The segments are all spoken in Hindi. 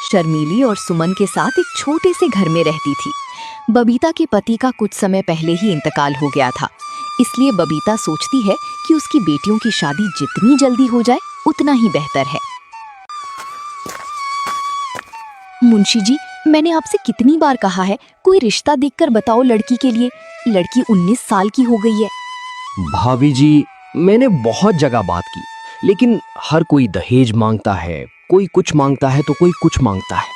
शर्मीली और सुमन के साथ एक छोटे से घर में रहती थी। बबीता के पति का कुछ समय पहले ही इंतकाल हो गया था, इसलिए बबीता सोचती है कि उसकी बेटियों की शादी जितनी जल्दी हो जाए उतना ही बेहतर है। मुंशी जी, मैंने आपसे कितनी बार कहा है कोई रिश्ता देखकर बताओ लड़की के लिए। लड़की 19 साल की हो गई है। भाभी जी, मैंने बहुत जगह बात की, लेकिन हर कोई दहेज मांगता है, कोई कुछ मांगता है तो कोई कुछ मांगता है।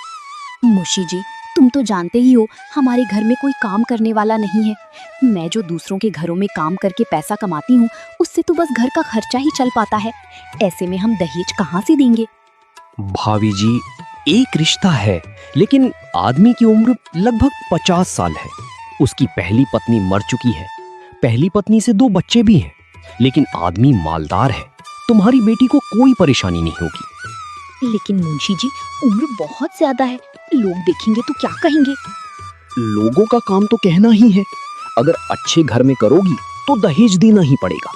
मुंशी जी, तुम तो जानते ही हो हमारे घर में कोई काम करने वाला नहीं है। मैं जो दूसरों के घरों में काम करके पैसा कमाती हूँ, उससे तो बस घर का खर्चा ही चल पाता है। ऐसे में हम दहेज कहाँ से देंगे? भाभी जी, एक रिश्ता है, लेकिन आदमी की उम्र लगभग 50 साल है। उसकी पहली पत्नी मर चुकी है, पहली पत्नी से 2 बच्चे भी हैं, लेकिन आदमी मालदार है। तुम्हारी बेटी को कोई परेशानी नहीं होगी। लेकिन मुंशी जी, उम्र बहुत ज्यादा है, लोग देखेंगे तो क्या कहेंगे? लोगों का काम तो कहना ही है। अगर अच्छे घर में करोगी तो दहेज देना ही पड़ेगा।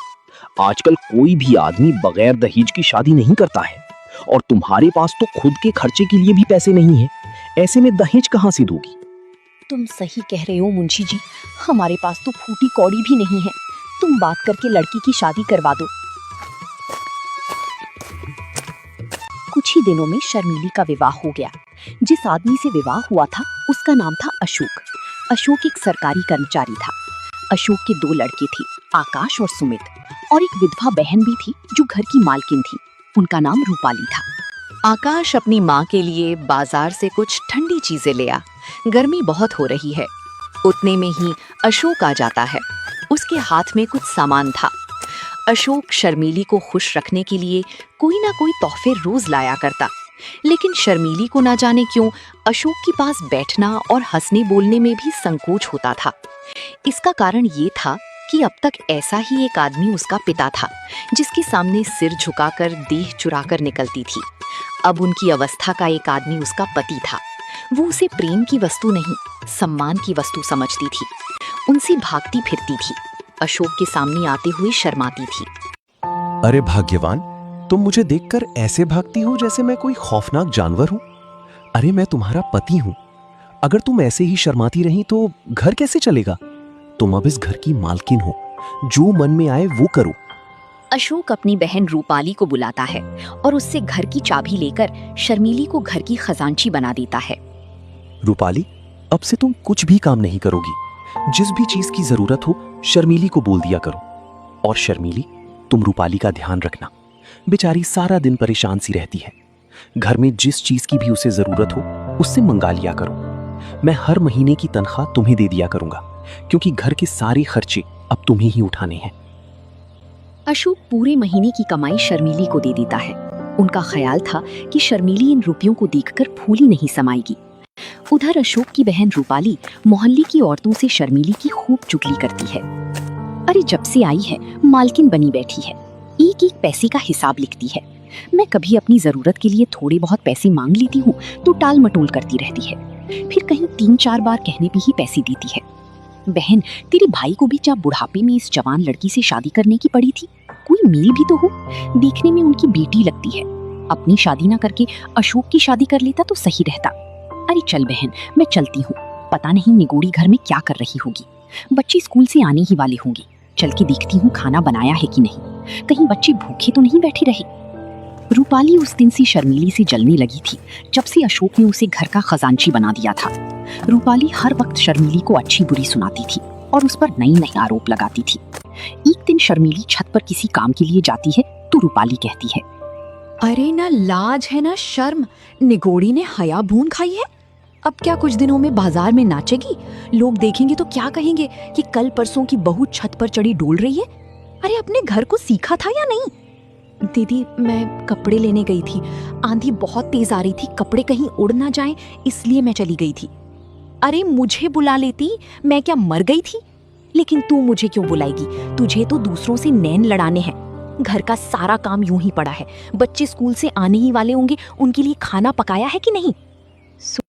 आजकल कोई भी आदमी बगैर दहेज की शादी नहीं करता है, और तुम्हारे पास तो खुद के खर्चे के लिए भी पैसे नहीं है। ऐसे में दहेज कहाँ से दोगी? तुम सही कह रहे हो मुंशी जी, हमारे पास तो फूटी कौड़ी भी नहीं है। तुम बात करके लड़की की शादी करवा दो। कुछ ही दिनों में शर्मीली का विवाह हो गया। जिस आदमी से विवाह हुआ था उसका नाम था अशोक। अशोक एक सरकारी कर्मचारी था। अशोक के 2 लड़के थे, आकाश और सुमित, और एक विधवा बहन भी थी जो घर की मालकिन थी। उनका नाम रूपाली था। आकाश अपनी माँ के लिए बाजार से कुछ ठंडी चीजें ले आ। गर्मी बहुत हो रही है। उतने में ही अशोक आ जाता है। उसके हाथ में कुछ सामान था। अशोक शर्मीली को खुश रखने के लिए कोई ना कोई तोहफे रोज लाया करता, लेकिन शर्मीली को ना जाने क्यों अशोक के पास बैठना और हंसने बोलने में भी संकोच होता था। इसका कारण ये था कि अब तक ऐसा ही एक आदमी उसका पिता था, जिसके सामने सिर झुकाकर देह चुराकर निकलती थी। अब उनकी अवस्था का एक आदमी उसका पति था। वो उसे प्रेम की वस्तु नहीं, सम्मान की वस्तु समझती थी। उनसे भागती फिरती थी, अशोक के सामने आते हुए शर्माती थी। अरे भाग्यवान, तुम मुझे देखकर ऐसे भागती हो जैसे मैं कोई खौफनाक जानवर हूं। अरे मैं तुम्हारा पति हूं। अगर तुम ऐसे ही शर्माती रही तो घर कैसे चलेगा? तुम अब इस घर की मालकिन हो, जो मन में आए वो करो। अशोक अपनी बहन रूपाली को बुलाता है और उससे घर की चाबी लेकर शर्मीली को घर की खजांची बना देता है। रूपाली, अब से तुम कुछ भी काम नहीं करोगी। जिस भी चीज की जरूरत हो शर्मीली को बोल दिया करो। और शर्मीली, तुम रूपाली का ध्यान रखना। बेचारी सारा दिन परेशान सी रहती है। घर में जिस चीज की भी उसे जरूरत हो उससे मंगा लिया करो। मैं हर महीने की तनख्वाह तुम्हें दे दिया करूंगा, क्योंकि घर के सारे खर्चे अब तुम्हें ही उठाने हैं। अशोक पूरे महीने की कमाई शर्मीली को दे देता है। उनका ख्याल था कि शर्मीली इन रुपयों को देखकर फूली नहीं समाएगी। उधर अशोक की बहन रूपाली मोहल्ले की औरतों से शर्मीली की खूब चुगली करती है। अरे जब से आई है मालकिन बनी बैठी है, एक एक पैसे का हिसाब लिखती है। मैं कभी अपनी जरूरत के लिए थोड़े बहुत पैसे मांग लेती हूँ तो टाल मटोल करती रहती है, फिर कहीं 3-4 बार कहने पे ही पैसे देती है। बहन, तेरे भाई को भी जब बुढ़ापे में इस जवान लड़की से शादी करने की पड़ी थी, कोई मेल भी तो हो। देखने में उनकी बेटी लगती है। अपनी शादी ना करके अशोक की शादी कर लेता तो सही रहता। अरे चल बहन, मैं चलती हूँ। पता नहीं निगोड़ी घर में क्या कर रही होगी। बच्चे स्कूल से आने ही वाले होंगे। चल के देखती हूँ खाना बनाया है कि नहीं, कहीं बच्चे भूखे तो नहीं बैठे रहे। रूपाली उस दिन से शर्मीली से जलने लगी थी जब से अशोक ने उसे घर का खजांची बना दिया था। रूपाली हर वक्त शर्मीली को अच्छी बुरी सुनाती थी और उस पर नई नई आरोप लगाती थी। एक दिन शर्मीली छत पर किसी काम के लिए जाती है तो रूपाली कहती है, अरे ना लाज है ना शर्म, निगोड़ी ने हया भून खाई है। अब क्या कुछ दिनों में बाजार में नाचेगी? लोग देखेंगे तो क्या कहेंगे कि कल परसों की बहू छत पर चढ़ी डोल रही है। अरे अपने घर को सीखा था या नहीं? दीदी, मैं कपड़े लेने गई थी, आंधी बहुत तेज आ रही थी, कपड़े कहीं उड़ ना जाएं इसलिए मैं चली गई थी। अरे मुझे बुला लेती, मैं क्या मर गई थी? लेकिन तू मुझे क्यों बुलाएगी? तुझे तो दूसरों से नैन लड़ाने हैं। घर का सारा काम यूं ही पड़ा है। बच्चे स्कूल से आने ही वाले होंगे, उनके लिए खाना पकाया है कि नहीं?